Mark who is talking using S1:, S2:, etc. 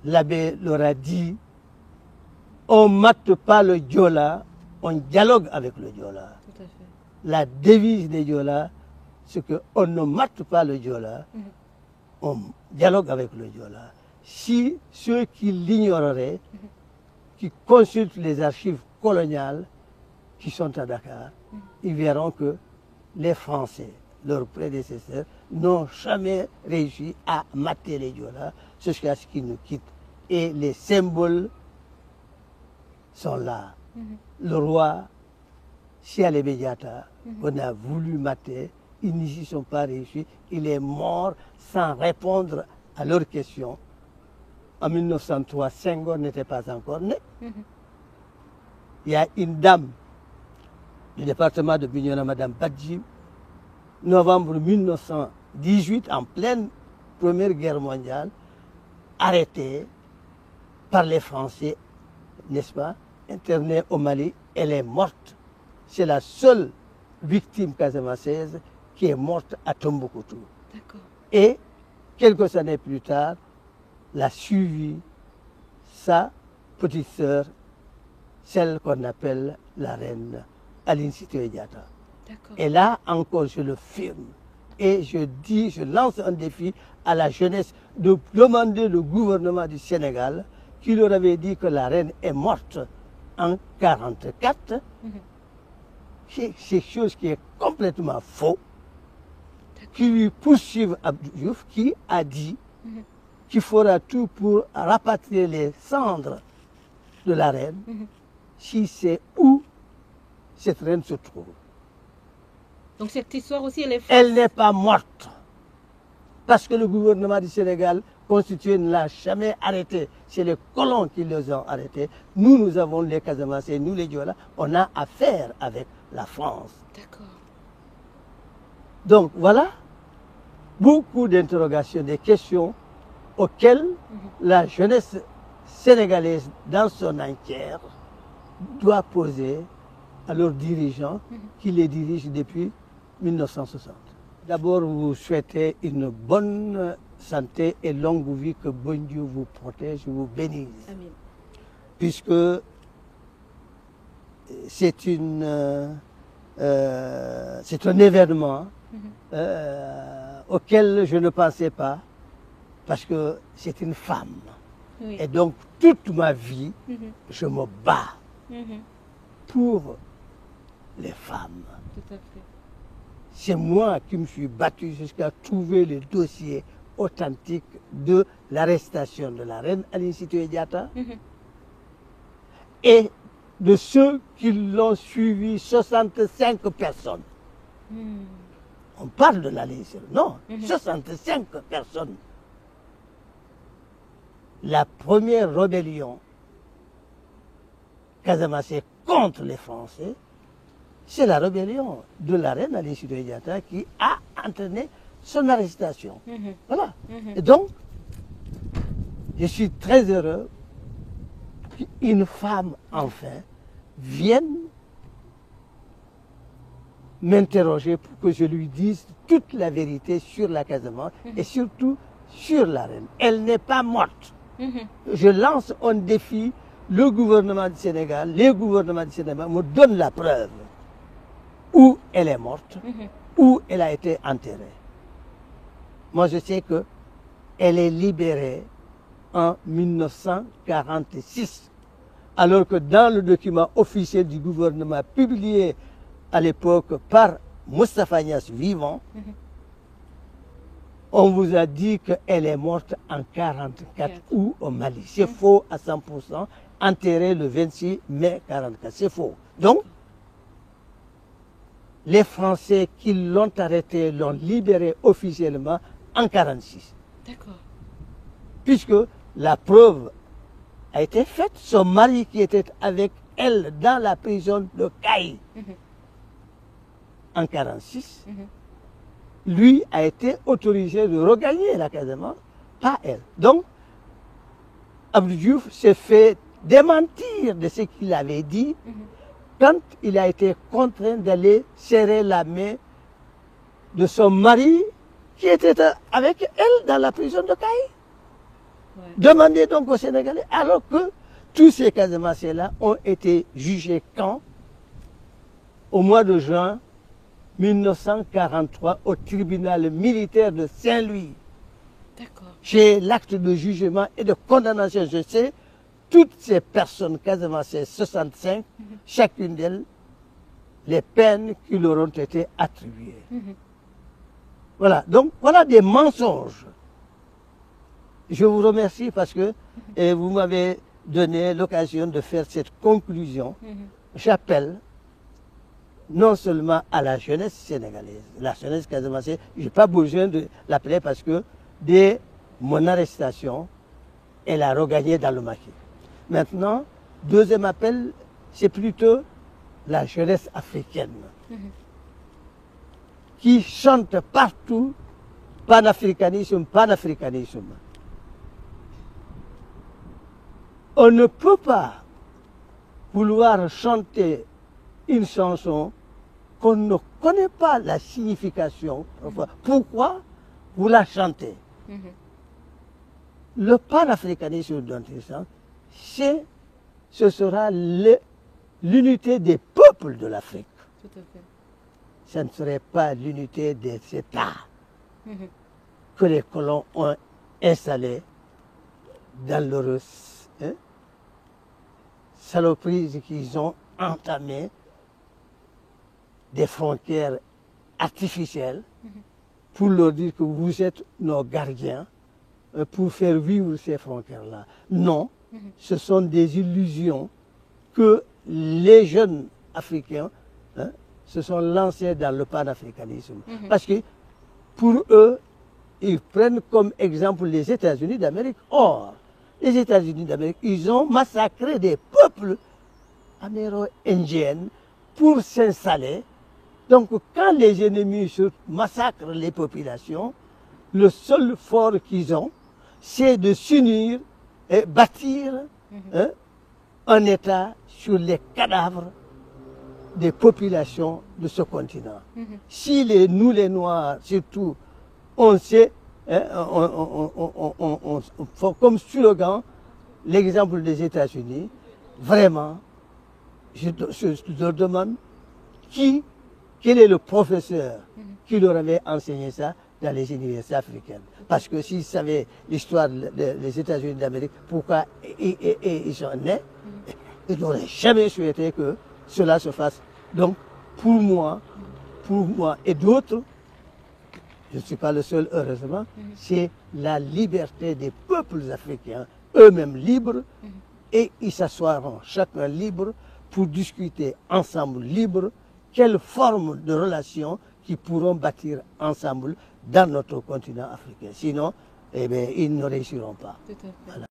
S1: l'abbé leur a dit, on ne mate pas le Diola, on dialogue avec le Diola.
S2: Tout à fait.
S1: La devise des Diola, c'est qu'on ne mate pas le Diola, on dialogue avec le Diola. Si ceux qui l'ignoreraient, qui consultent les archives coloniales qui sont à Dakar, ils verront que les Français, leurs prédécesseurs, n'ont jamais réussi à mater les Diola jusqu'à ce qu'ils nous quittent. Et les symboles sont là. Le roi Siale Bédiata, on a voulu mater, ils n'y sont pas réussis. Il est mort sans répondre à leurs questions. En 1903, Senghor n'était pas encore né. Il y a une dame du département de Bignona, Madame Badji, novembre 1918, en pleine Première Guerre mondiale, arrêtée par les Français, n'est-ce pas, internée au Mali. Elle est morte. C'est la seule victime casamassaise qui est morte à Tombouctou. Et quelques années plus tard, l'a suivi sa petite sœur, celle qu'on appelle la reine Aline Sitoé Diatta. Et là encore, je le firme. Et je dis, je lance un défi à la jeunesse de demander le gouvernement du Sénégal qui leur avait dit que la reine est morte en 1944. C'est quelque chose qui est complètement faux. Qui lui poursuivent Abdou Diouf, qui a dit qu'il fera tout pour rapatrier les cendres de la reine si c'est où cette reine se trouve.
S2: Donc cette histoire aussi, elle est fausse.
S1: Elle n'est pas morte. Parce que le gouvernement du Sénégal constitué ne l'a jamais arrêtée. C'est les colons qui les ont arrêtés. Nous avons les Casamassés, nous les Diola, on a affaire avec la France.
S2: D'accord.
S1: Donc voilà, beaucoup d'interrogations, des questions auxquelles la jeunesse sénégalaise dans son entière doit poser à leurs dirigeants qui les dirigent depuis 1960. D'abord, vous souhaitez une bonne santé et longue vie, que bon Dieu vous protège, vous bénisse.
S2: Amen.
S1: Puisque c'est un événement auquel je ne pensais pas, parce que c'est une femme.
S2: Oui.
S1: Et donc, toute ma vie, je me bats pour les femmes.
S2: Tout à fait.
S1: C'est moi qui me suis battu jusqu'à trouver le dossier authentique de l'arrestation de la reine Aline Sitoé Diatta et de ceux qui l'ont suivi, 65 personnes. On parle de la légende, non, 65 personnes. La première rébellion casamassée contre les Français, c'est la rébellion de la reine Aline Sitoé Diatta qui a entraîné son arrestation. Voilà. Et donc, je suis très heureux qu'une femme, enfin, vienne m'interroger pour que je lui dise toute la vérité sur la Casamance et surtout sur la reine. Elle n'est pas morte. Je lance un défi, le gouvernement du Sénégal, les gouvernements du Sénégal me donnent la preuve où elle est morte, où elle a été enterrée. Moi, je sais qu'elle est libérée en 1946, alors que dans le document officiel du gouvernement publié à l'époque par Moustapha Niasse vivant, on vous a dit qu'elle est morte en 1944 ou au Mali. C'est faux à 100%, enterrée le 26 mai 1944. C'est faux. Donc, les Français qui l'ont arrêtée l'ont libérée officiellement en 1946.
S2: D'accord.
S1: Puisque la preuve a été faite, son mari qui était avec elle dans la prison de Caille en 1946, lui a été autorisé de regagner la Casamance, pas elle. Donc, Abdou Diouf s'est fait démentir de ce qu'il avait dit quand il a été contraint d'aller serrer la main de son mari qui était avec elle dans la prison de Caille. Demandez donc aux Sénégalais, alors que tous ces Casamançais-là ont été jugés quand? Au mois de juin 1943 au tribunal militaire de Saint-Louis.
S2: D'accord.
S1: J'ai l'acte de jugement et de condamnation. Je sais, toutes ces personnes Casamançais 65, chacune d'elles, les peines qui leur ont été attribuées. Voilà, donc voilà des mensonges. Je vous remercie parce que vous m'avez donné l'occasion de faire cette conclusion. J'appelle non seulement à la jeunesse sénégalaise, la jeunesse casamançaise, je n'ai pas besoin de l'appeler parce que dès mon arrestation, elle a regagné dans le maquis. Maintenant, deuxième appel, c'est plutôt la jeunesse africaine qui chante partout panafricanisme, panafricanisme. On ne peut pas vouloir chanter une chanson qu'on ne connaît pas la signification. Pourquoi vous la chantez? Le panafricanisme dont il chante, ce sera l'unité des peuples de l'Afrique.
S2: Tout à fait.
S1: Ce ne serait pas l'unité des États que les colons ont installés dans leur saloperie qu'ils ont entamé des frontières artificielles pour leur dire que vous êtes nos gardiens pour faire vivre ces frontières-là. Non, ce sont des illusions que les jeunes africains se sont lancés dans le panafricanisme. Parce que pour eux, ils prennent comme exemple les États-Unis d'Amérique. Or, les États-Unis d'Amérique, ils ont massacré des peuples améro-indiens pour s'installer. Donc, quand les ennemis massacrent les populations, le seul fort qu'ils ont, c'est de s'unir et bâtir un État sur les cadavres des populations de ce continent. Si nous les Noirs, surtout, on sait, on fait comme slogan l'exemple des États-Unis, vraiment, je leur demande quel est le professeur qui leur avait enseigné ça dans les universités africaines. Parce que s'ils savaient l'histoire des États-Unis d'Amérique, pourquoi ils sont nés, ils n'auraient jamais souhaité que cela se fasse. Donc, pour moi et d'autres, je ne suis pas le seul, heureusement, c'est la liberté des peuples africains, eux-mêmes libres, et ils s'assoiront chacun libre pour discuter ensemble libre quelle forme de relation qu'ils pourront bâtir ensemble dans notre continent africain. Sinon, eh bien, ils ne réussiront pas.
S2: Tout à fait.
S1: Voilà.